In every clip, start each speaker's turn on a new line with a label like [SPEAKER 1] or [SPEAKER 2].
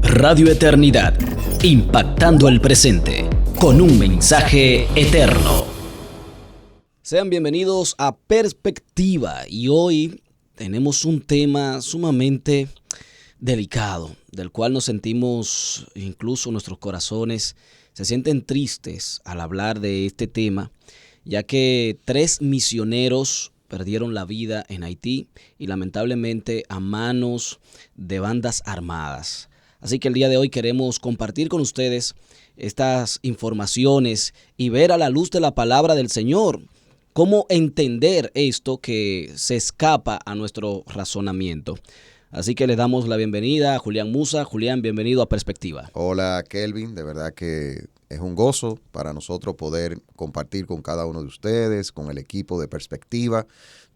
[SPEAKER 1] Radio Eternidad, impactando el presente con un mensaje eterno. Sean bienvenidos a Perspectiva y hoy tenemos un tema sumamente delicado, del cual nos sentimos, incluso nuestros corazones se sienten tristes al hablar de este tema, ya que 3 misioneros perdieron la vida en Haití y lamentablemente a manos de bandas armadas. Así que el día de hoy queremos compartir con ustedes estas informaciones y ver a la luz de la palabra del Señor cómo entender esto que se escapa a nuestro razonamiento. Así que le damos la bienvenida a Julián Musa. Julián, bienvenido a Perspectiva.
[SPEAKER 2] Hola Kelvin, de verdad que es un gozo para nosotros poder compartir con cada uno de ustedes, con el equipo de Perspectiva.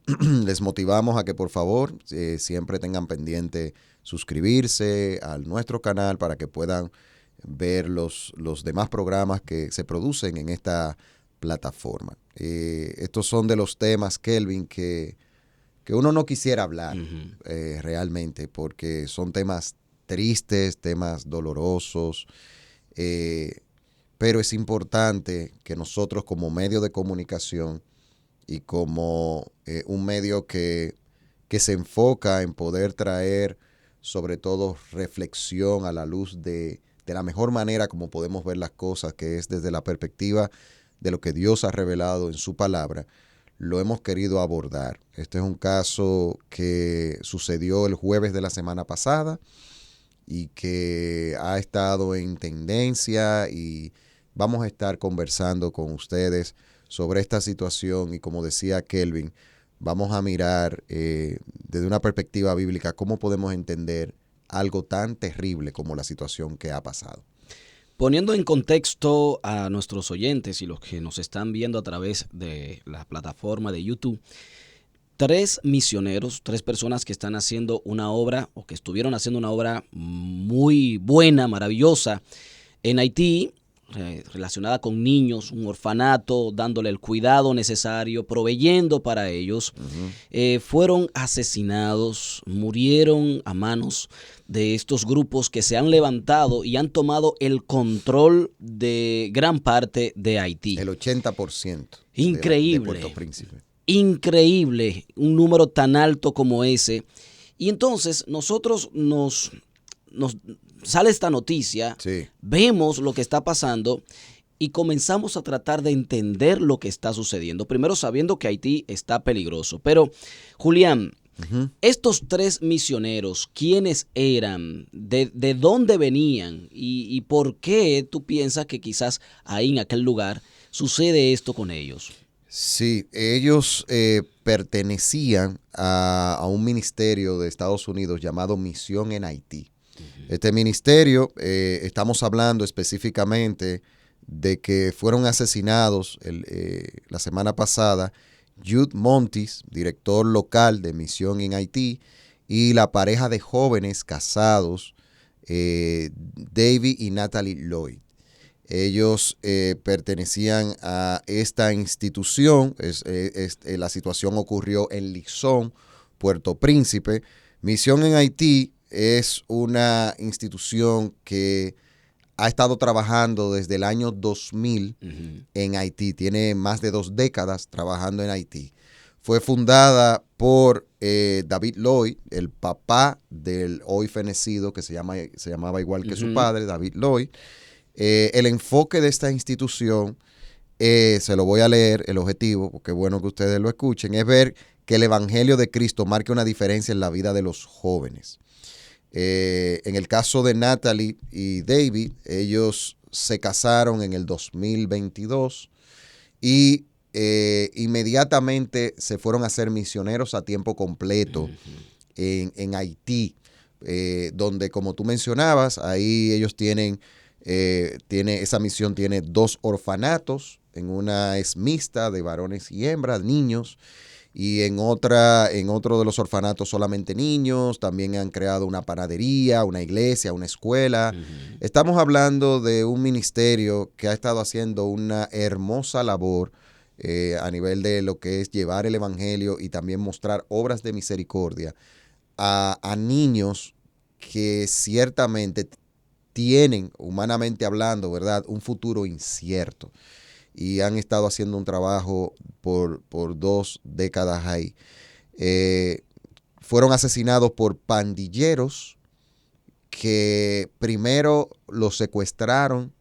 [SPEAKER 2] Les motivamos a que por favor siempre tengan pendiente suscribirse a nuestro canal para que puedan ver los demás programas que se producen en esta plataforma. Estos son de los temas, Kelvin, que uno no quisiera hablar realmente, porque son temas tristes, temas dolorosos, pero es importante que nosotros como medio de comunicación y como un medio que se enfoca en poder traer sobre todo reflexión a la luz de la mejor manera como podemos ver las cosas, que es desde la perspectiva de lo que Dios ha revelado en su palabra, lo hemos querido abordar. Este es un caso que sucedió el jueves de la semana pasada y que ha estado en tendencia, y vamos a estar conversando con ustedes sobre esta situación y, como decía Kelvin, vamos a mirar desde una perspectiva bíblica cómo podemos entender algo tan terrible como la situación que ha pasado.
[SPEAKER 1] Poniendo en contexto a nuestros oyentes y los que nos están viendo a través de la plataforma de YouTube, 3 misioneros, 3 personas que están haciendo una obra o que estuvieron haciendo una obra muy buena, maravillosa en Haití, relacionada con niños, un orfanato, dándole el cuidado necesario, proveyendo para ellos, fueron asesinados, murieron a manos de estos grupos que se han levantado y han tomado el control de gran parte de Haití.
[SPEAKER 2] El 80%.
[SPEAKER 1] Increíble.
[SPEAKER 2] De Puerto Príncipe.
[SPEAKER 1] Increíble, un número tan alto como ese. Y entonces nosotros nos sale esta noticia,
[SPEAKER 2] sí,
[SPEAKER 1] vemos lo que está pasando y comenzamos a tratar de entender lo que está sucediendo. Primero sabiendo que Haití está peligroso. Pero, Julián, estos 3 misioneros, ¿quiénes eran? ¿De dónde venían? ¿Y por qué tú piensas que quizás ahí en aquel lugar sucede esto con ellos?
[SPEAKER 2] Sí, ellos pertenecían a un ministerio de Estados Unidos llamado Misión en Haití. Este ministerio, estamos hablando específicamente de que fueron asesinados la semana pasada Jude Montis, director local de Misión en Haití, y la pareja de jóvenes casados, David y Natalie Lloyd. Ellos pertenecían a esta institución. La situación ocurrió en Lizón, Puerto Príncipe. Misión en Haití es una institución que ha estado trabajando desde el año 2000 en Haití. Tiene más de 2 décadas trabajando en Haití. Fue fundada por David Lloyd, el papá del hoy fenecido, que se llamaba igual que su padre, David Lloyd. El enfoque de esta institución, se lo voy a leer, el objetivo, porque es bueno que ustedes lo escuchen, es ver que el Evangelio de Cristo marque una diferencia en la vida de los jóvenes. En el caso de Natalie y David, ellos se casaron en el 2022 y inmediatamente se fueron a ser misioneros a tiempo completo en Haití, donde, como tú mencionabas, ahí ellos esa misión tiene 2 orfanatos. En una es mixta de varones y hembras, niños, y en otro de los orfanatos solamente niños. También han creado una panadería, una iglesia, una escuela. Estamos hablando de un ministerio que ha estado haciendo una hermosa labor a nivel de lo que es llevar el evangelio y también mostrar obras de misericordia a niños que ciertamente tienen, humanamente hablando, ¿verdad?, un futuro incierto. Y han estado haciendo un trabajo por 2 décadas ahí. Fueron asesinados por pandilleros que primero los secuestraron,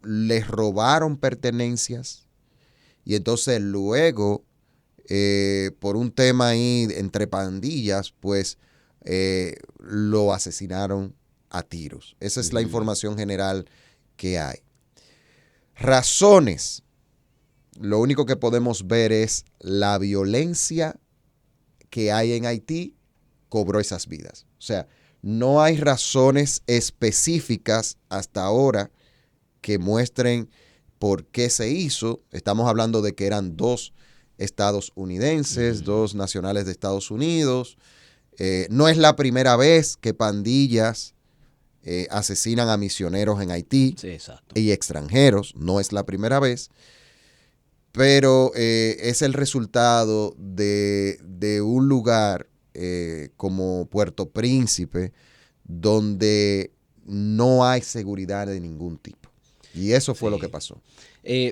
[SPEAKER 2] les robaron pertenencias y entonces luego, por un tema ahí entre pandillas, pues lo asesinaron a tiros. Esa es la información general que hay. Razones. Lo único que podemos ver es la violencia que hay en Haití cobró esas vidas. O sea, no hay razones específicas hasta ahora que muestren por qué se hizo. Estamos hablando de que eran 2 estadounidenses, 2 nacionales de Estados Unidos. No es la primera vez que pandillas asesinan a misioneros en Haití,
[SPEAKER 1] Sí, exacto.
[SPEAKER 2] Y extranjeros. No es la primera vez. Pero es el resultado de un lugar como Puerto Príncipe, donde no hay seguridad de ningún tipo. Y eso fue lo que pasó.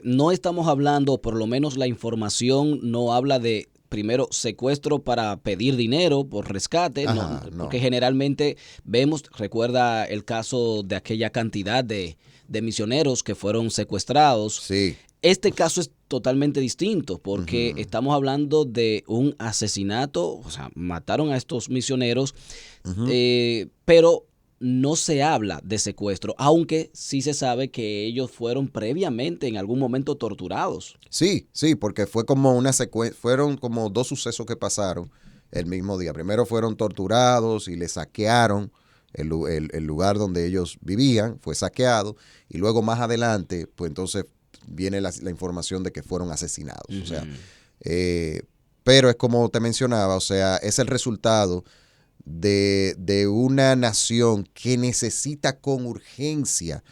[SPEAKER 1] No estamos hablando, por lo menos la información no habla de, primero, secuestro para pedir dinero por rescate,
[SPEAKER 2] Ajá, no.
[SPEAKER 1] porque generalmente vemos, recuerda el caso de aquella cantidad de misioneros que fueron secuestrados.
[SPEAKER 2] Sí.
[SPEAKER 1] Este caso es totalmente distinto porque estamos hablando de un asesinato, o sea, mataron a estos misioneros, pero no se habla de secuestro, aunque sí se sabe que ellos fueron previamente en algún momento torturados.
[SPEAKER 2] Sí, porque fue como una fueron como 2 sucesos que pasaron el mismo día. Primero fueron torturados y les saquearon el lugar donde ellos vivían, fue saqueado, y luego más adelante, pues entonces viene la información de que fueron asesinados. O sea, pero es como te mencionaba, o sea, es el resultado de una nación que necesita con urgencia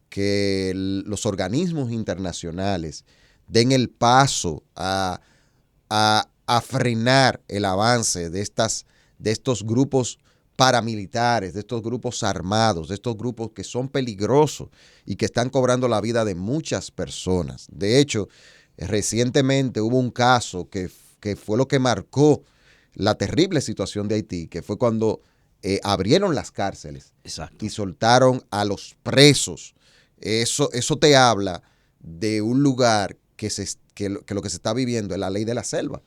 [SPEAKER 2] que los organismos internacionales den el paso a frenar el avance de estos grupos paramilitares, de estos grupos armados, de estos grupos que son peligrosos y que están cobrando la vida de muchas personas. De hecho, recientemente hubo un caso que fue lo que marcó la terrible situación de Haití, que fue cuando abrieron las cárceles.
[SPEAKER 1] Exacto.
[SPEAKER 2] Y soltaron a los presos. Eso te habla de un lugar que lo que se está viviendo es la ley de la selva.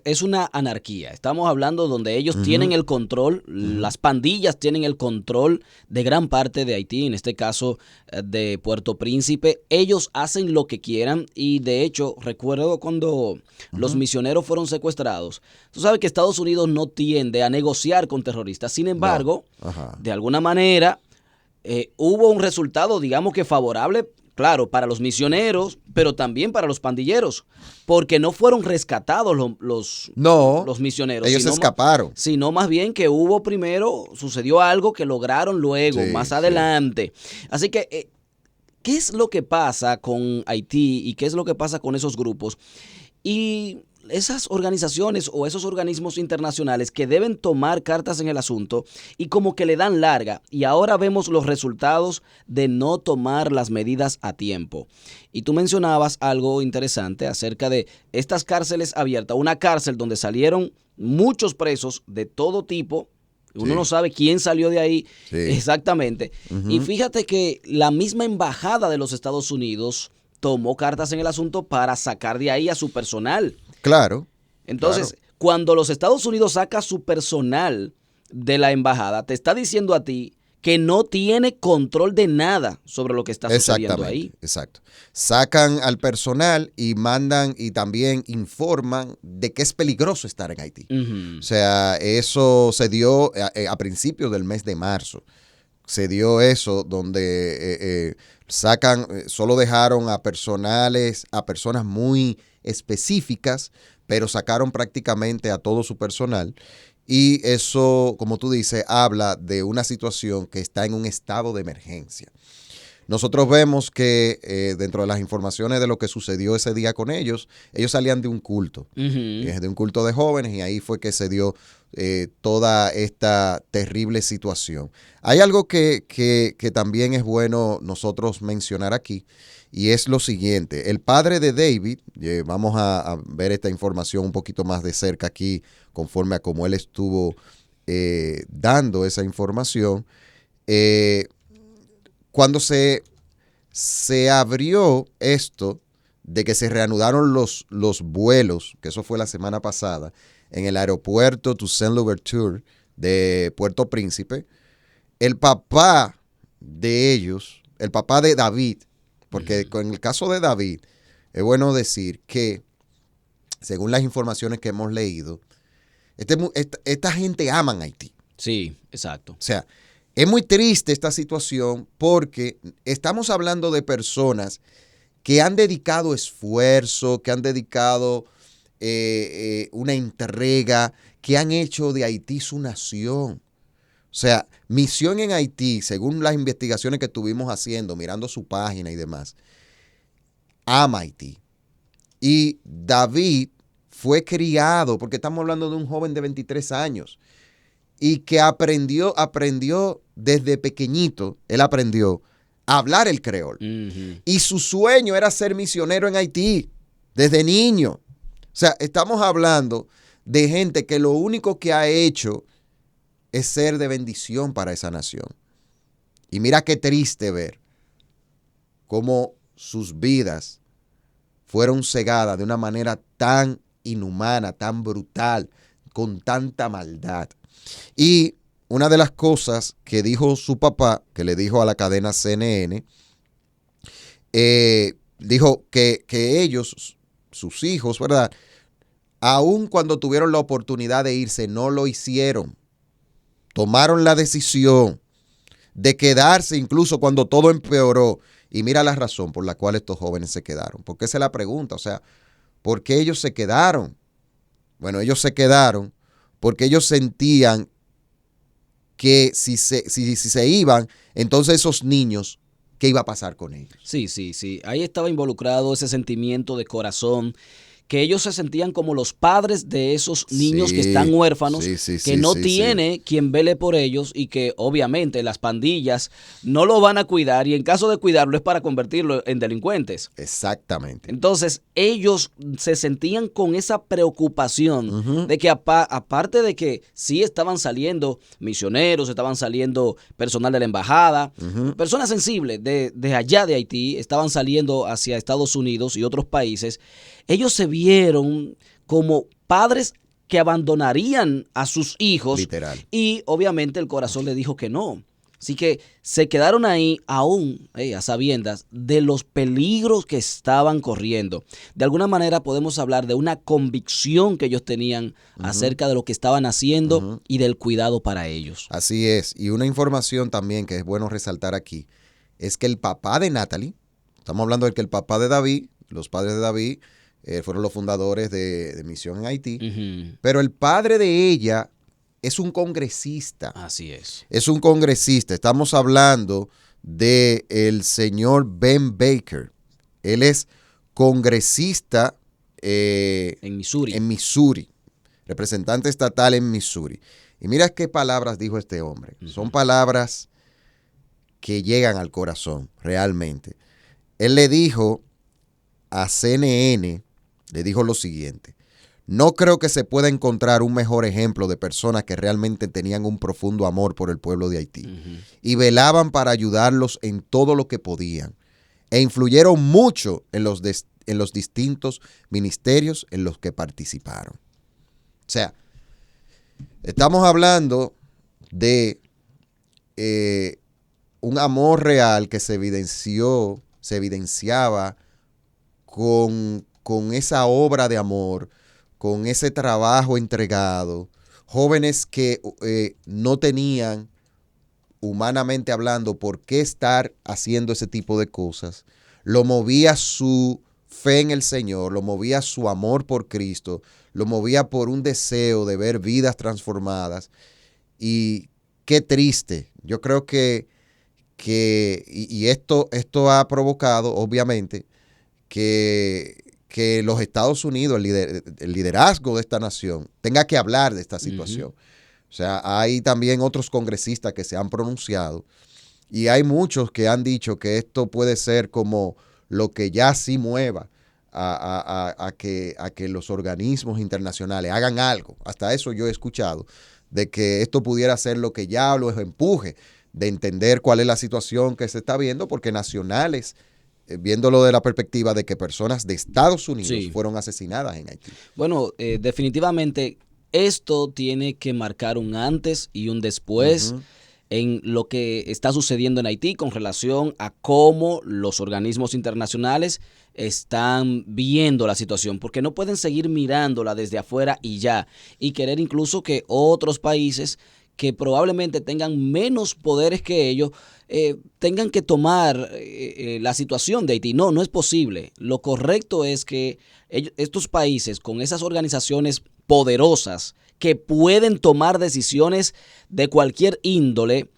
[SPEAKER 1] Es una anarquía. Estamos hablando donde ellos tienen el control, las pandillas tienen el control de gran parte de Haití, en este caso de Puerto Príncipe. Ellos hacen lo que quieran y de hecho recuerdo cuando los misioneros fueron secuestrados. Tú sabes que Estados Unidos no tiende a negociar con terroristas. Sin embargo, de alguna manera hubo un resultado, digamos que favorable, claro, para los misioneros, pero también para los pandilleros, porque no fueron rescatados los misioneros.
[SPEAKER 2] Ellos escaparon.
[SPEAKER 1] Sino más bien que sucedió algo que lograron luego, más adelante. Sí. Así que, ¿qué es lo que pasa con Haití y qué es lo que pasa con esos grupos? Y esas organizaciones o esos organismos internacionales que deben tomar cartas en el asunto y como que le dan larga, y ahora vemos los resultados de no tomar las medidas a tiempo. Y tú mencionabas algo interesante acerca de estas cárceles abiertas, una cárcel donde salieron muchos presos de todo tipo. Uno no sabe quién salió de ahí exactamente. Y fíjate que la misma embajada de los Estados Unidos tomó cartas en el asunto para sacar de ahí a su personal.
[SPEAKER 2] Claro.
[SPEAKER 1] Entonces, cuando los Estados Unidos saca su personal de la embajada, te está diciendo a ti que no tiene control de nada sobre lo que está sucediendo ahí.
[SPEAKER 2] Exacto. Sacan al personal y mandan y también informan de que es peligroso estar en Haití. O sea, eso se dio a principios del mes de marzo. Se dio eso donde solo dejaron a personas muy específicas, pero sacaron prácticamente a todo su personal. Y eso, como tú dices, habla de una situación que está en un estado de emergencia. nosotros vemos que dentro de las informaciones de lo que sucedió ese día con ellos salían de un culto, de un culto de jóvenes, y ahí fue que se dio toda esta terrible situación. Hay algo que también es bueno nosotros mencionar aquí, y es lo siguiente. El padre de David, vamos a ver esta información un poquito más de cerca aquí, conforme a cómo él estuvo dando esa información. Cuando se abrió esto de que se reanudaron los vuelos, que eso fue la semana pasada, en el aeropuerto Toussaint Louverture de Puerto Príncipe, el papá de ellos, el papá de David, porque en el caso de David, es bueno decir que, según las informaciones que hemos leído, esta gente ama Haití.
[SPEAKER 1] Sí, exacto.
[SPEAKER 2] O sea, es muy triste esta situación porque estamos hablando de personas que han dedicado esfuerzo, que han dedicado una entrega, que han hecho de Haití su nación. O sea, Misión en Haití, según las investigaciones que estuvimos haciendo, mirando su página y demás, ama Haití. Y David fue criado, porque estamos hablando de un joven de 23 años, y que aprendió desde pequeñito, él aprendió a hablar el creol. Y su sueño era ser misionero en Haití, desde niño. O sea, estamos hablando de gente que lo único que ha hecho es ser de bendición para esa nación. Y mira qué triste ver cómo sus vidas fueron cegadas de una manera tan inhumana, tan brutal, con tanta maldad. Y una de las cosas que dijo su papá, que le dijo a la cadena CNN, dijo que ellos, sus hijos, ¿verdad?, aun cuando tuvieron la oportunidad de irse, no lo hicieron. Tomaron la decisión de quedarse incluso cuando todo empeoró. Y mira la razón por la cual estos jóvenes se quedaron. ¿Por qué se la pregunta? O sea, ¿por qué ellos se quedaron? Bueno, ellos se quedaron porque ellos sentían que si se iban, entonces esos niños, ¿qué iba a pasar con ellos?
[SPEAKER 1] Sí. Ahí estaba involucrado ese sentimiento de corazón, que ellos se sentían como los padres de esos niños que están huérfanos, que no tiene quien vele por ellos, y que obviamente las pandillas no lo van a cuidar, y en caso de cuidarlo es para convertirlo en delincuentes.
[SPEAKER 2] Exactamente.
[SPEAKER 1] Entonces ellos se sentían con esa preocupación de que aparte de que sí estaban saliendo misioneros, estaban saliendo personal de la embajada, personas sensibles de allá de Haití, estaban saliendo hacia Estados Unidos y otros países, ellos se vieron como padres que abandonarían a sus hijos.
[SPEAKER 2] Literal.
[SPEAKER 1] Y obviamente el corazón le dijo que no. Así que se quedaron ahí aún a sabiendas de los peligros que estaban corriendo. De alguna manera podemos hablar de una convicción que ellos tenían acerca de lo que estaban haciendo y del cuidado para ellos.
[SPEAKER 2] Así es. Y una información también que es bueno resaltar aquí es que el papá de Natalie, estamos hablando de que el papá de David, los padres de David, fueron los fundadores de Misión en Haití, pero el padre de ella es un congresista.
[SPEAKER 1] Así es.
[SPEAKER 2] Es un congresista. Estamos hablando del señor Ben Baker. Él es congresista
[SPEAKER 1] en
[SPEAKER 2] Missouri, representante estatal en Missouri. Y mira qué palabras dijo este hombre. Son palabras que llegan al corazón, realmente. Él le dijo a CNN, le dijo lo siguiente: no creo que se pueda encontrar un mejor ejemplo de personas que realmente tenían un profundo amor por el pueblo de Haití y velaban para ayudarlos en todo lo que podían, e influyeron mucho en los distintos ministerios en los que participaron. O sea, estamos hablando de un amor real que se evidenciaba con esa obra de amor, con ese trabajo entregado, jóvenes que no tenían, humanamente hablando, por qué estar haciendo ese tipo de cosas. Lo movía su fe en el Señor, lo movía su amor por Cristo, lo movía por un deseo de ver vidas transformadas. Y qué triste. Yo creo que y esto ha provocado, obviamente, que los Estados Unidos, el liderazgo de esta nación, tenga que hablar de esta situación. O sea, hay también otros congresistas que se han pronunciado y hay muchos que han dicho que esto puede ser como lo que ya sí mueva a que los organismos internacionales hagan algo. Hasta eso yo he escuchado, de que esto pudiera ser lo que ya los empuje, de entender cuál es la situación que se está viendo, porque nacionales, viéndolo de la perspectiva de que personas de Estados Unidos fueron asesinadas en Haití.
[SPEAKER 1] Bueno, definitivamente esto tiene que marcar un antes y un después en lo que está sucediendo en Haití con relación a cómo los organismos internacionales están viendo la situación, porque no pueden seguir mirándola desde afuera y ya, y querer incluso que otros países que probablemente tengan menos poderes que ellos tengan que tomar la situación de Haití. No, no es posible. Lo correcto es que estos países con esas organizaciones poderosas que pueden tomar decisiones de cualquier índole,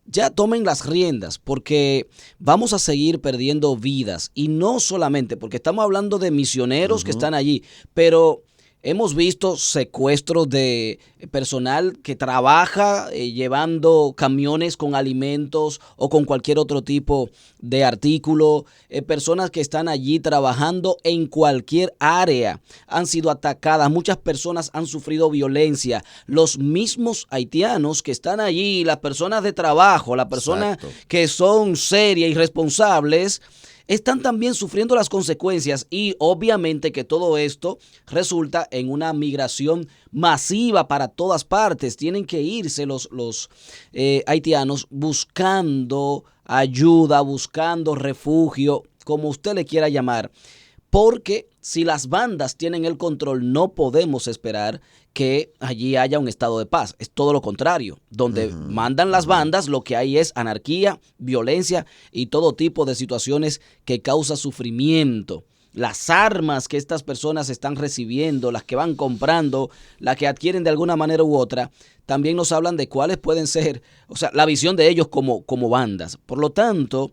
[SPEAKER 1] ya tomen las riendas, porque vamos a seguir perdiendo vidas, y no solamente porque estamos hablando de misioneros que están allí, pero hemos visto secuestros de personal que trabaja llevando camiones con alimentos o con cualquier otro tipo de artículo. Personas que están allí trabajando en cualquier área han sido atacadas. Muchas personas han sufrido violencia. Los mismos haitianos que están allí, las personas de trabajo, las personas que son serias y responsables, están también sufriendo las consecuencias, y obviamente que todo esto resulta en una migración masiva para todas partes. Tienen que irse los haitianos buscando ayuda, buscando refugio, como usted le quiera llamar, porque si las bandas tienen el control, no podemos esperar que allí haya un estado de paz. Es todo lo contrario. Donde mandan las bandas, lo que hay es anarquía, violencia y todo tipo de situaciones que causan sufrimiento. Las armas que estas personas están recibiendo, las que van comprando, las que adquieren de alguna manera u otra, también nos hablan de cuáles pueden ser, o sea, la visión de ellos como bandas. Por lo tanto,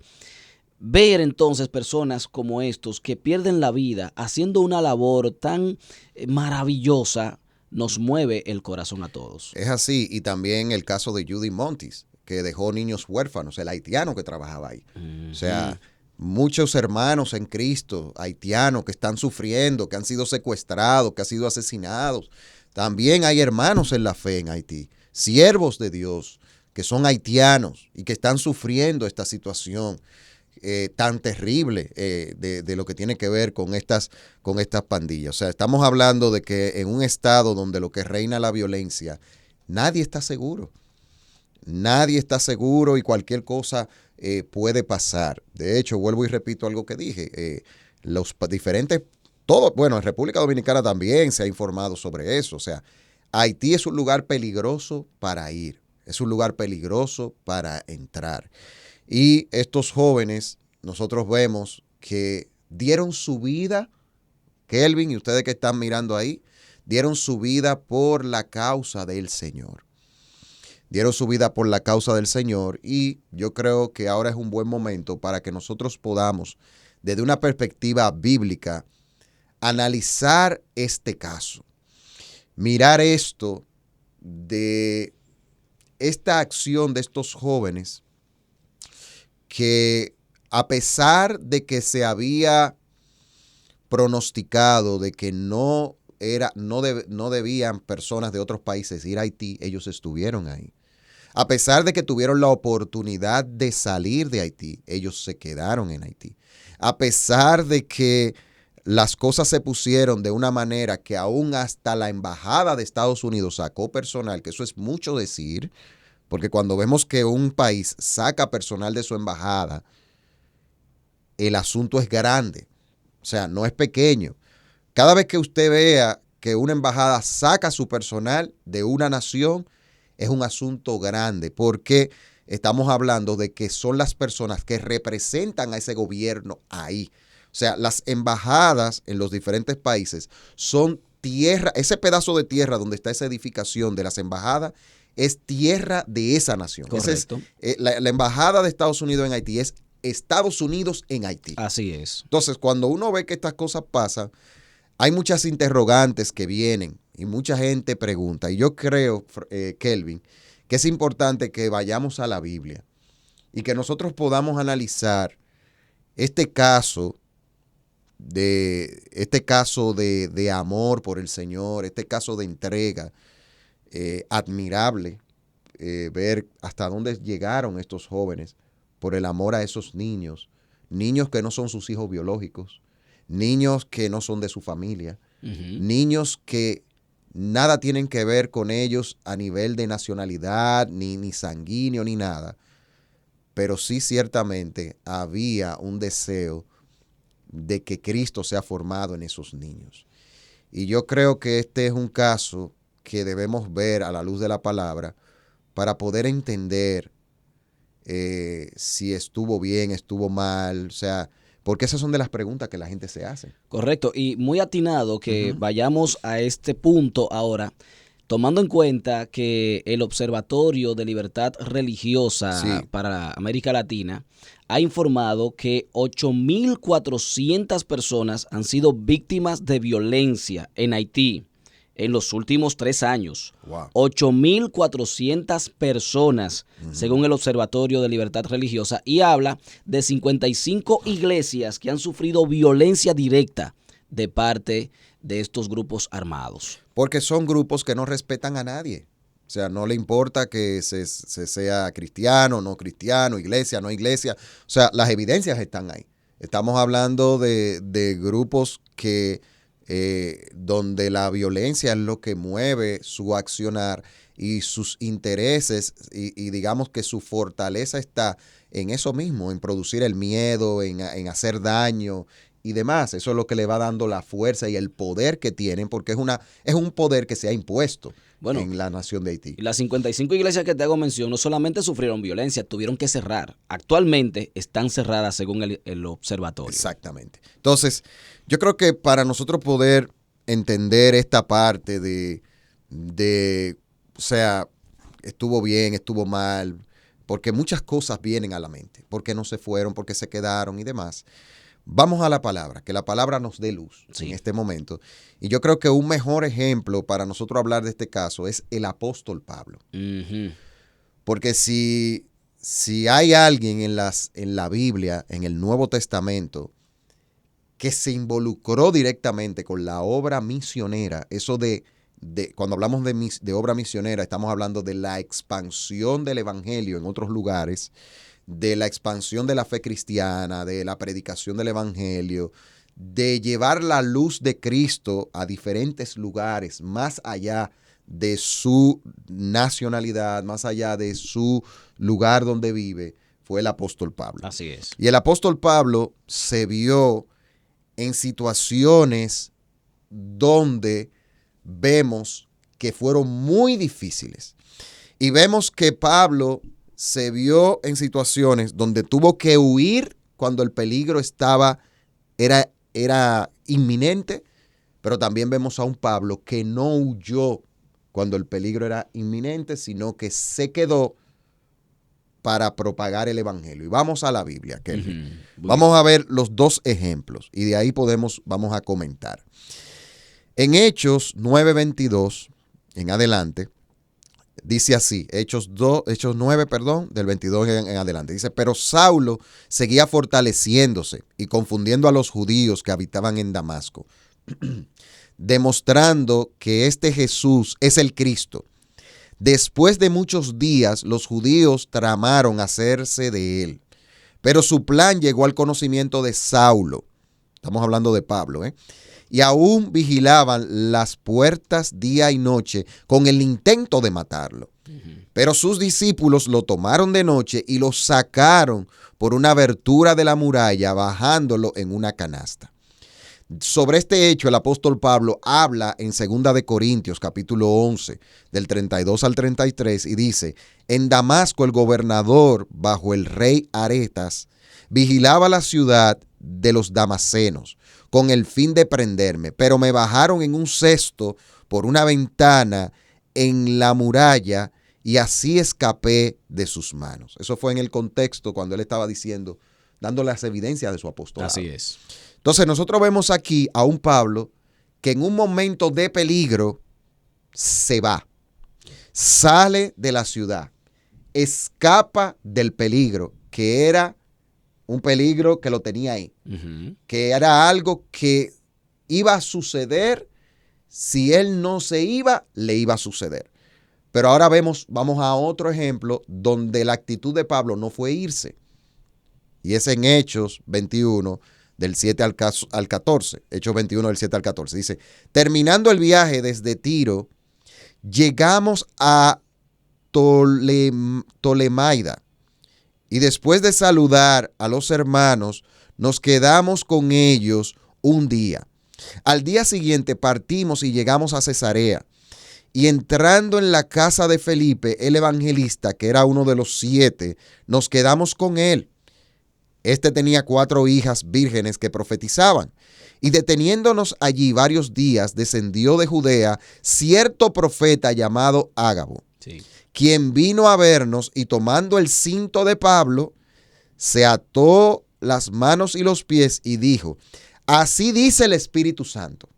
[SPEAKER 1] ver entonces personas como estos que pierden la vida haciendo una labor tan maravillosa nos mueve el corazón a todos.
[SPEAKER 2] Es así, y también el caso de Judy Montis, que dejó niños huérfanos, el haitiano que trabajaba ahí. O sea, muchos hermanos en Cristo, haitianos que están sufriendo, que han sido secuestrados, que han sido asesinados. También hay hermanos en la fe en Haití, siervos de Dios, que son haitianos y que están sufriendo esta situación tan terrible de lo que tiene que ver con estas pandillas. O sea, estamos hablando de que en un estado donde lo que reina la violencia, nadie está seguro. Nadie está seguro y cualquier cosa puede pasar. De hecho, vuelvo y repito algo que dije. Los diferentes, en República Dominicana también se ha informado sobre eso. O sea, Haití es un lugar peligroso para ir. Es un lugar peligroso para entrar. Y estos jóvenes, nosotros vemos que dieron su vida, Kelvin y ustedes que están mirando ahí, dieron su vida por la causa del Señor. Dieron su vida por la causa del Señor, y yo creo que ahora es un buen momento para que nosotros podamos, desde una perspectiva bíblica, analizar este caso. Mirar esto de esta acción de estos jóvenes que, a pesar de que se había pronosticado de que no debían personas de otros países ir a Haití, ellos estuvieron ahí. A pesar de que tuvieron la oportunidad de salir de Haití, ellos se quedaron en Haití. A pesar de que las cosas se pusieron de una manera que aún hasta la embajada de Estados Unidos sacó personal, que eso es mucho decir, porque cuando vemos que un país saca personal de su embajada, el asunto es grande, o sea, no es pequeño. Cada vez que usted vea que una embajada saca su personal de una nación, es un asunto grande, porque estamos hablando de que son las personas que representan a ese gobierno ahí. O sea, las embajadas en los diferentes países son tierra, ese pedazo de tierra donde está esa edificación de las embajadas es tierra de esa nación.
[SPEAKER 1] Correcto.
[SPEAKER 2] La embajada de Estados Unidos en Haití es Estados Unidos en Haití.
[SPEAKER 1] Así es.
[SPEAKER 2] Entonces, cuando uno ve que estas cosas pasan, hay muchas interrogantes que vienen y mucha gente pregunta. Y yo creo, Kelvin, que es importante que vayamos a la Biblia y que nosotros podamos analizar este caso de amor por el Señor, este caso de entrega admirable, ver hasta dónde llegaron estos jóvenes por el amor a esos niños que no son sus hijos biológicos, niños que no son de su familia, niños que nada tienen que ver con ellos a nivel de nacionalidad, ni sanguíneo, ni nada, pero sí ciertamente había un deseo de que Cristo sea formado en esos niños. Y yo creo que este es un caso que debemos ver a la luz de la palabra para poder entender si estuvo bien, estuvo mal, o sea, porque esas son de las preguntas que la gente se hace.
[SPEAKER 1] Correcto, y muy atinado que vayamos a este punto ahora, tomando en cuenta que el Observatorio de Libertad Religiosa para América Latina ha informado que 8.400 personas han sido víctimas de violencia en Haití en los últimos 3 años.
[SPEAKER 2] Wow.
[SPEAKER 1] 8.400 personas, según el Observatorio de Libertad Religiosa, y habla de 55 iglesias que han sufrido violencia directa de parte de estos grupos armados.
[SPEAKER 2] Porque son grupos que no respetan a nadie. O sea, no le importa que se sea cristiano, no cristiano, iglesia, no iglesia. O sea, las evidencias están ahí. Estamos hablando de grupos que donde la violencia es lo que mueve su accionar y sus intereses y digamos que su fortaleza está en eso mismo, en producir el miedo, en hacer daño y demás. Eso es lo que le va dando la fuerza y el poder que tienen, porque es un poder que se ha impuesto en la nación de Haití.
[SPEAKER 1] Las 55 iglesias que te hago mención no solamente sufrieron violencia, tuvieron que cerrar. Actualmente están cerradas según el observatorio.
[SPEAKER 2] Exactamente. Entonces, yo creo que para nosotros poder entender esta parte de o sea, estuvo bien, estuvo mal, porque muchas cosas vienen a la mente, porque no se fueron, porque se quedaron y demás. Vamos a la palabra, que la palabra nos dé luz en este momento. Y yo creo que un mejor ejemplo para nosotros hablar de este caso es el apóstol Pablo. Porque si hay alguien en la Biblia, en el Nuevo Testamento, que se involucró directamente con la obra misionera, eso cuando hablamos de obra misionera, estamos hablando de la expansión del evangelio en otros lugares, de la expansión de la fe cristiana, de la predicación del evangelio, de llevar la luz de Cristo a diferentes lugares, más allá de su nacionalidad, más allá de su lugar donde vive, fue el apóstol Pablo.
[SPEAKER 1] Así es.
[SPEAKER 2] Y el apóstol Pablo se vio en situaciones donde vemos que fueron muy difíciles. Y vemos que Pablo se vio en situaciones donde tuvo que huir cuando el peligro era inminente, pero también vemos a un Pablo que no huyó cuando el peligro era inminente, sino que se quedó para propagar el evangelio. Y vamos a la Biblia, Kelvin. Vamos a ver los dos ejemplos y de ahí vamos a comentar. En Hechos 9:22 en adelante, dice así, Hechos 9, del 22 en adelante. Dice, pero Saulo seguía fortaleciéndose y confundiendo a los judíos que habitaban en Damasco, demostrando que este Jesús es el Cristo. Después de muchos días, los judíos tramaron hacerse de él, pero su plan llegó al conocimiento de Saulo. Estamos hablando de Pablo, y aún vigilaban las puertas día y noche con el intento de matarlo. Pero sus discípulos lo tomaron de noche y lo sacaron por una abertura de la muralla, bajándolo en una canasta. Sobre este hecho, el apóstol Pablo habla en 2 de Corintios, capítulo 11, del 32 al 33, y dice, en Damasco el gobernador, bajo el rey Aretas, vigilaba la ciudad de los damasenos, con el fin de prenderme, pero me bajaron en un cesto por una ventana en la muralla y así escapé de sus manos. Eso fue en el contexto cuando él estaba diciendo, dando las evidencias de su apostolado.
[SPEAKER 1] Así es.
[SPEAKER 2] Entonces nosotros vemos aquí a un Pablo que en un momento de peligro se va, sale de la ciudad, escapa del peligro, que era un peligro que lo tenía ahí, que era algo que iba a suceder. Si él no se iba, le iba a suceder. Pero ahora vamos a otro ejemplo donde la actitud de Pablo no fue irse. Y es en Hechos 21, del 7 al 14. Hechos 21, del 7 al 14. Dice, terminando el viaje desde Tiro, llegamos a Tolemaida. Y después de saludar a los hermanos, nos quedamos con ellos un día. Al día siguiente partimos y llegamos a Cesarea. Y entrando en la casa de Felipe, el evangelista, que era uno de los 7, nos quedamos con él. Este tenía 4 hijas vírgenes que profetizaban. Y deteniéndonos allí varios días, descendió de Judea cierto profeta llamado Ágabo, quien vino a vernos y tomando el cinto de Pablo, se ató las manos y los pies y dijo, así dice el Espíritu Santo,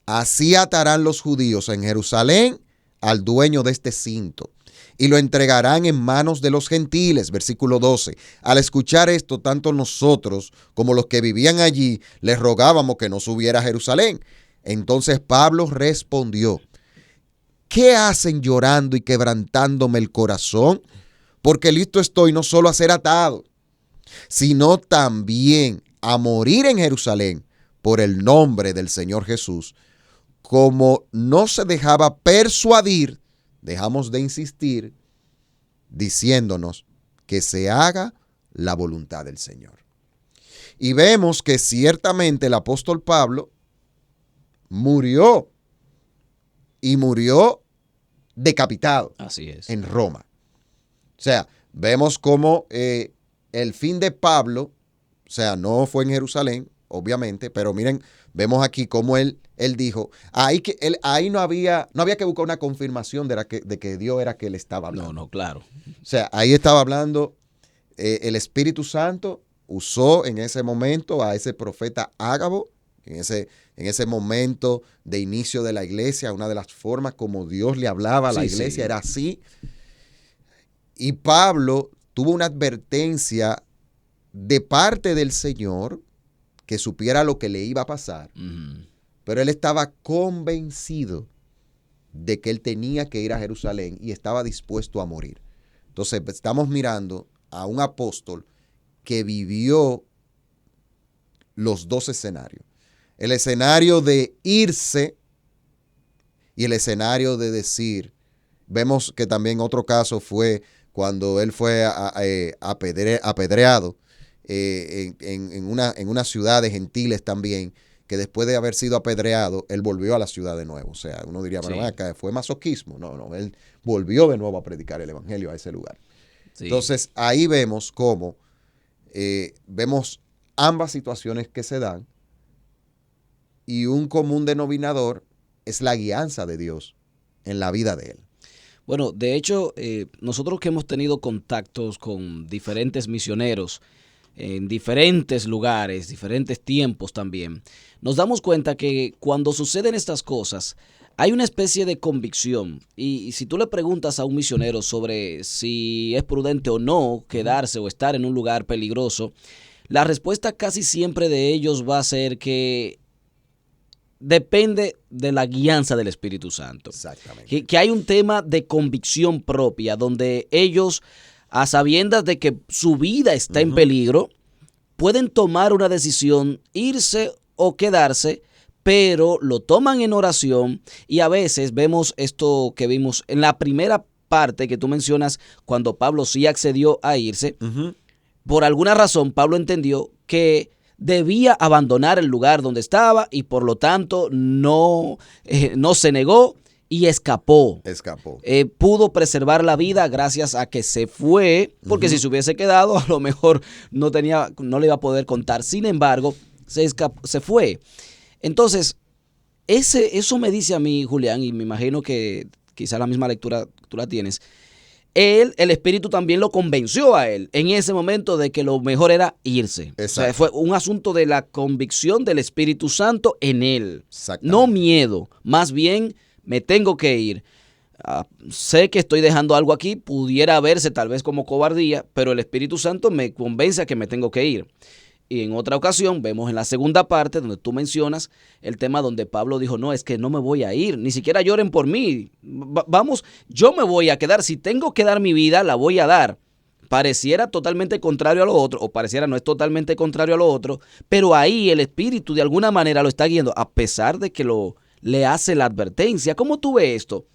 [SPEAKER 2] así atarán los judíos en Jerusalén al dueño de este cinto y lo entregarán en manos de los gentiles. Versículo 12. Al escuchar esto, tanto nosotros como los que vivían allí les rogábamos que no subiera a Jerusalén. Entonces Pablo respondió, ¿qué hacen llorando y quebrantándome el corazón? Porque listo estoy no solo a ser atado, sino también a morir en Jerusalén por el nombre del Señor Jesús. Como no se dejaba persuadir, dejamos de insistir, diciéndonos que se haga la voluntad del Señor. Y vemos que ciertamente el apóstol Pablo murió, y murió decapitado.
[SPEAKER 1] Así es.
[SPEAKER 2] En Roma. O sea, vemos cómo el fin de Pablo, o sea, no fue en Jerusalén, obviamente, pero miren, vemos aquí cómo él dijo, ahí no había que buscar una confirmación de que Dios era que él estaba hablando.
[SPEAKER 1] No, claro.
[SPEAKER 2] O sea, ahí estaba hablando, el Espíritu Santo usó en ese momento a ese profeta Ágabo, en ese momento de inicio de la iglesia, una de las formas como Dios le hablaba a la iglesia era así. Y Pablo tuvo una advertencia de parte del Señor que supiera lo que le iba a pasar, pero él estaba convencido de que él tenía que ir a Jerusalén y estaba dispuesto a morir. Entonces estamos mirando a un apóstol que vivió los 2 escenarios. El escenario de irse y el escenario de decir. Vemos que también otro caso fue cuando él fue apedreado en una ciudad de gentiles también, que después de haber sido apedreado, él volvió a la ciudad de nuevo. O sea, uno diría, bueno, acá fue masoquismo. No, él volvió de nuevo a predicar el evangelio a ese lugar. Sí. Entonces, ahí vemos cómo vemos ambas situaciones que se dan, y un común denominador es la guianza de Dios en la vida de él.
[SPEAKER 1] Bueno, de hecho, nosotros que hemos tenido contactos con diferentes misioneros en diferentes lugares, diferentes tiempos también, nos damos cuenta que cuando suceden estas cosas, hay una especie de convicción. Y si tú le preguntas a un misionero sobre si es prudente o no quedarse o estar en un lugar peligroso, la respuesta casi siempre de ellos va a ser que depende de la guianza del Espíritu Santo.
[SPEAKER 2] Exactamente.
[SPEAKER 1] Que hay un tema de convicción propia donde ellos, a sabiendas de que su vida está en peligro, pueden tomar una decisión, irse o quedarse, pero lo toman en oración. Y a veces vemos esto que vimos en la primera parte que tú mencionas, cuando Pablo sí accedió a irse. Por alguna razón Pablo entendió que debía abandonar el lugar donde estaba y por lo tanto no se negó y escapó. Pudo preservar la vida gracias a que se fue, porque si se hubiese quedado a lo mejor no le iba a poder contar. Sin embargo, se fue. Entonces, eso me dice a mí, Julián, y me imagino que quizá la misma lectura tú la tienes, el Espíritu también lo convenció a él en ese momento de que lo mejor era irse. O sea, fue un asunto de la convicción del Espíritu Santo en él. No miedo, más bien me tengo que ir. Sé que estoy dejando algo aquí, pudiera verse tal vez como cobardía, pero el Espíritu Santo me convence a que me tengo que ir. Y en otra ocasión vemos en la segunda parte donde tú mencionas el tema donde Pablo dijo, no, es que no me voy a ir, ni siquiera lloren por mí, vamos, yo me voy a quedar, si tengo que dar mi vida, la voy a dar. Pareciera totalmente contrario a lo otro, o pareciera no es totalmente contrario a lo otro, pero ahí el Espíritu de alguna manera lo está guiando, a pesar de que le hace la advertencia. ¿Cómo tú ves esto?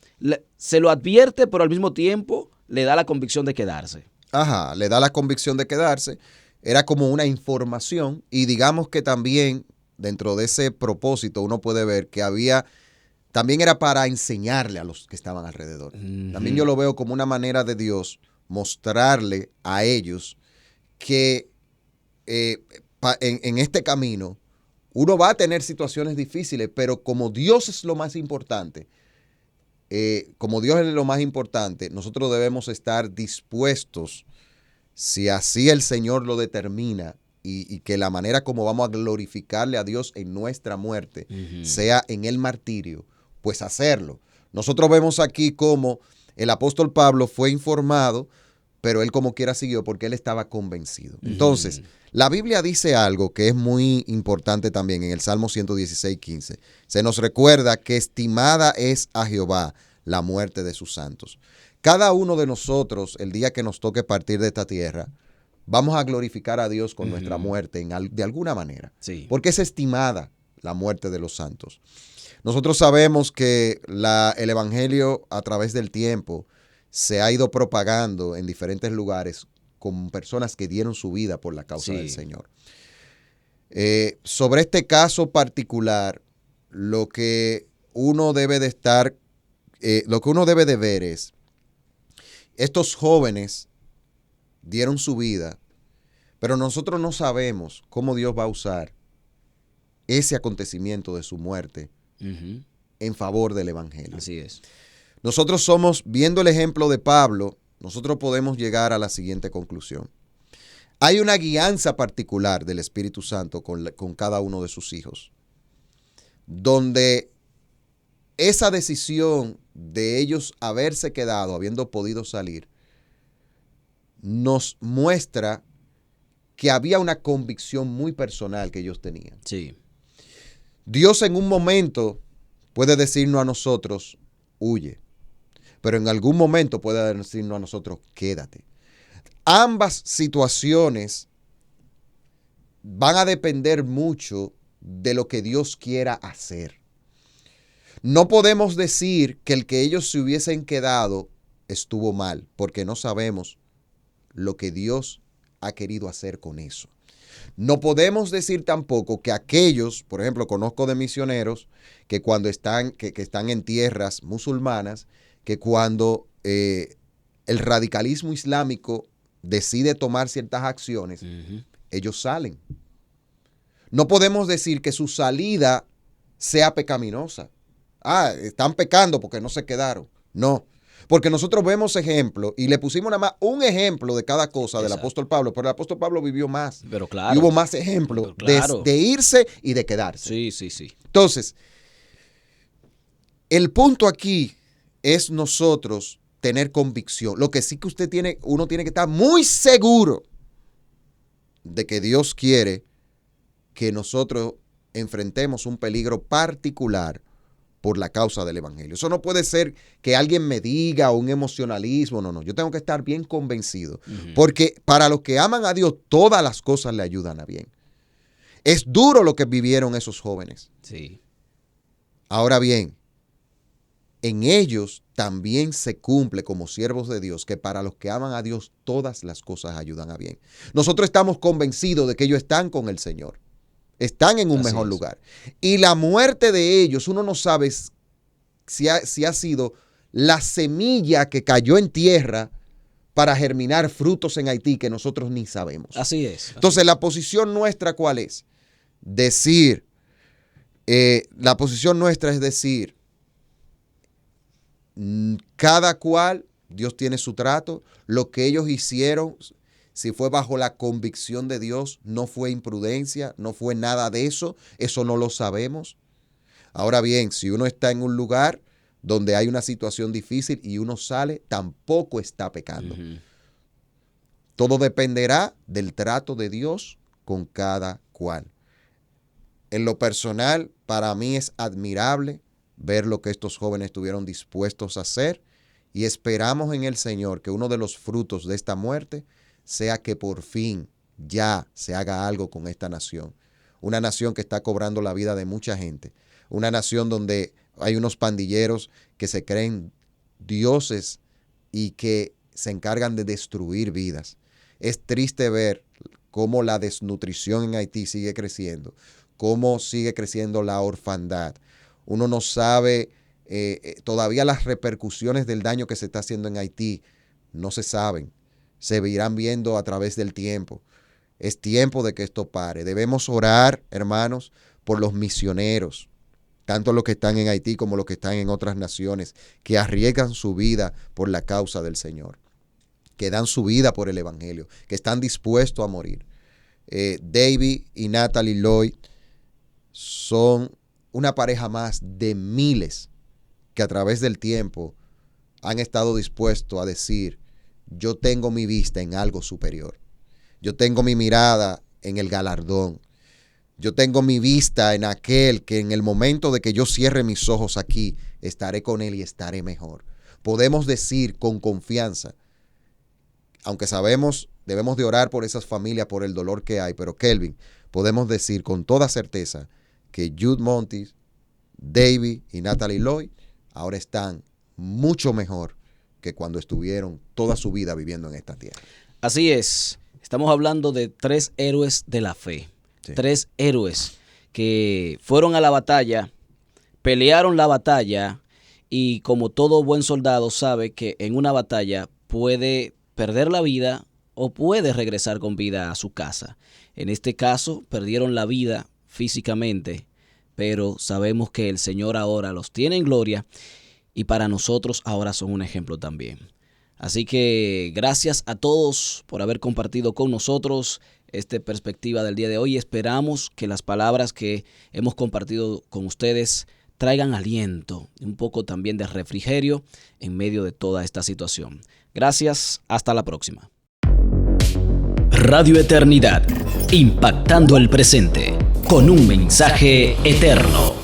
[SPEAKER 1] Se lo advierte, pero al mismo tiempo le da la convicción de quedarse.
[SPEAKER 2] Ajá, le da la convicción de quedarse. Era como una información y digamos que también dentro de ese propósito uno puede ver que también era para enseñarle a los que estaban alrededor. También yo lo veo como una manera de Dios mostrarle a ellos que en este camino uno va a tener situaciones difíciles, pero como Dios es lo más importante, nosotros debemos estar dispuestos, si así el Señor lo determina, y que la manera como vamos a glorificarle a Dios en nuestra muerte sea en el martirio, pues hacerlo. Nosotros vemos aquí cómo el apóstol Pablo fue informado, pero él como quiera siguió porque él estaba convencido. Entonces, la Biblia dice algo que es muy importante también en el Salmo 116:15. Se nos recuerda que estimada es a Jehová la muerte de sus santos. Cada uno de nosotros, el día que nos toque partir de esta tierra, vamos a glorificar a Dios con nuestra muerte de alguna manera. Sí. Porque es estimada la muerte de los santos. Nosotros sabemos que el Evangelio a través del tiempo se ha ido propagando en diferentes lugares con personas que dieron su vida por la causa del Señor. Sobre este caso particular, lo que uno debe de ver es, estos jóvenes dieron su vida, pero nosotros no sabemos cómo Dios va a usar ese acontecimiento de su muerte en favor del Evangelio.
[SPEAKER 1] Así es.
[SPEAKER 2] Nosotros viendo el ejemplo de Pablo, nosotros podemos llegar a la siguiente conclusión. Hay una guianza particular del Espíritu Santo con cada uno de sus hijos, donde esa decisión de ellos haberse quedado, habiendo podido salir, nos muestra que había una convicción muy personal que ellos tenían.
[SPEAKER 1] Sí.
[SPEAKER 2] Dios en un momento puede decirnos a nosotros, huye, pero en algún momento puede decirnos a nosotros, quédate. Ambas situaciones van a depender mucho de lo que Dios quiera hacer. No podemos decir que el que ellos se hubiesen quedado estuvo mal, porque no sabemos lo que Dios ha querido hacer con eso. No podemos decir tampoco que aquellos, por ejemplo, conozco de misioneros que cuando están en tierras musulmanas, que cuando el radicalismo islámico decide tomar ciertas acciones, ellos salen. No podemos decir que su salida sea pecaminosa. Están pecando porque no se quedaron. No, porque nosotros vemos ejemplos y le pusimos nada más un ejemplo de cada cosa del apóstol Pablo, pero el apóstol Pablo vivió más.
[SPEAKER 1] Pero claro.
[SPEAKER 2] Y hubo más ejemplos de irse y de quedarse.
[SPEAKER 1] Sí.
[SPEAKER 2] Entonces, el punto aquí es nosotros tener convicción. Lo que sí que uno tiene que estar muy seguro de que Dios quiere que nosotros enfrentemos un peligro particular por la causa del Evangelio. Eso no puede ser que alguien me diga un emocionalismo, no. Yo tengo que estar bien convencido, porque para los que aman a Dios, todas las cosas le ayudan a bien. Es duro lo que vivieron esos jóvenes.
[SPEAKER 1] Sí.
[SPEAKER 2] Ahora bien, en ellos también se cumple como siervos de Dios que para los que aman a Dios todas las cosas ayudan a bien. Nosotros estamos convencidos de que ellos están con el Señor, están en un mejor lugar. Y la muerte de ellos, uno no sabe si ha sido la semilla que cayó en tierra para germinar frutos en Haití que nosotros ni sabemos.
[SPEAKER 1] Así es.
[SPEAKER 2] Entonces, la posición nuestra, ¿cuál es? La posición nuestra es decir, Cada cual, Dios tiene su trato. Lo que ellos hicieron, si fue bajo la convicción de Dios, no fue imprudencia, no fue nada de eso. Eso no lo sabemos. Ahora bien, si uno está en un lugar donde hay una situación difícil y uno sale, tampoco está pecando. Todo dependerá del trato de Dios con cada cual. En lo personal, para mí es admirable ver lo que estos jóvenes estuvieron dispuestos a hacer, y esperamos en el Señor que uno de los frutos de esta muerte sea que por fin ya se haga algo con esta nación. Una nación que está cobrando la vida de mucha gente. Una nación donde hay unos pandilleros que se creen dioses y que se encargan de destruir vidas. Es triste ver cómo la desnutrición en Haití sigue creciendo, cómo sigue creciendo la orfandad. Uno no sabe todavía las repercusiones del daño que se está haciendo en Haití. No se saben, se irán viendo a través del tiempo. Es tiempo de que esto pare. Debemos orar, hermanos, por los misioneros, tanto los que están en Haití como los que están en otras naciones, que arriesgan su vida por la causa del Señor, que dan su vida por el Evangelio, que están dispuestos a morir. David y Natalie Lloyd son una pareja más de miles que a través del tiempo han estado dispuestos a decir: yo tengo mi vista en algo superior, yo tengo mi mirada en el galardón, yo tengo mi vista en aquel que en el momento de que yo cierre mis ojos aquí, estaré con él y estaré mejor. Podemos decir con confianza, aunque sabemos, debemos de orar por esas familias, por el dolor que hay, pero Kelvin, podemos decir con toda certeza que Jude Monteith, David y Natalie Lloyd ahora están mucho mejor que cuando estuvieron toda su vida viviendo en esta tierra.
[SPEAKER 1] Así es, estamos hablando de 3 héroes de la fe, sí. 3 héroes que fueron a la batalla, pelearon la batalla, y como todo buen soldado sabe que en una batalla puede perder la vida o puede regresar con vida a su casa. En este caso, perdieron la vida físicamente, pero sabemos que el Señor ahora los tiene en gloria y para nosotros ahora son un ejemplo también. Así que gracias a todos por haber compartido con nosotros esta perspectiva del día de hoy. Esperamos que las palabras que hemos compartido con ustedes traigan aliento, un poco también de refrigerio en medio de toda esta situación. Gracias, hasta la próxima.
[SPEAKER 3] Radio Eternidad, impactando el presente con un mensaje eterno.